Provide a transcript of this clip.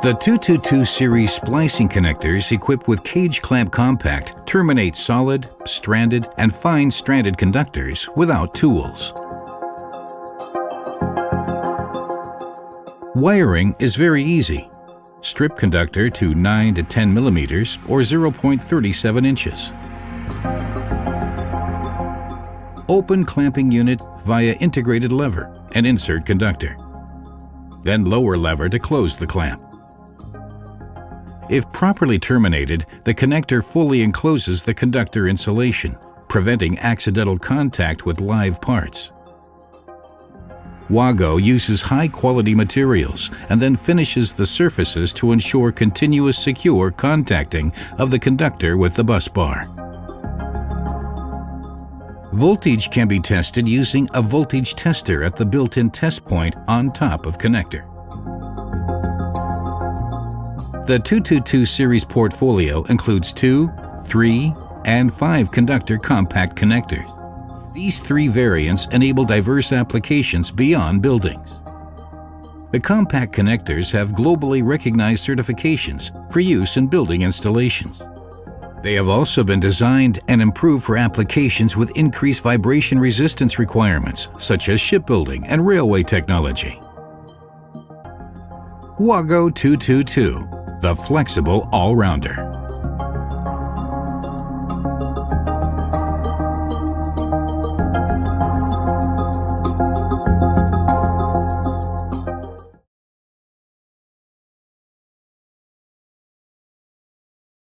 The 222 series splicing connectors equipped with cage clamp compact terminate solid, stranded, and fine stranded conductors without tools. Wiring is very easy. Strip conductor to 9 to 10 millimeters or 0.37 inches. Open clamping unit via integrated lever and insert conductor. Then lower lever to close the clamp. If properly terminated, the connector fully encloses the conductor insulation, preventing accidental contact with live parts. Wago uses high-quality materials and then finishes the surfaces to ensure continuous secure contacting of the conductor with the bus bar. Voltage can be tested using a voltage tester at the built-in test point on top of connector. The 222 series portfolio includes 2, 3, and 5 conductor compact connectors. These 3 variants enable diverse applications beyond buildings. The compact connectors have globally recognized certifications for use in building installations. They have also been designed and improved for applications with increased vibration resistance requirements, such as shipbuilding and railway technology. Wago 222, the flexible all-rounder.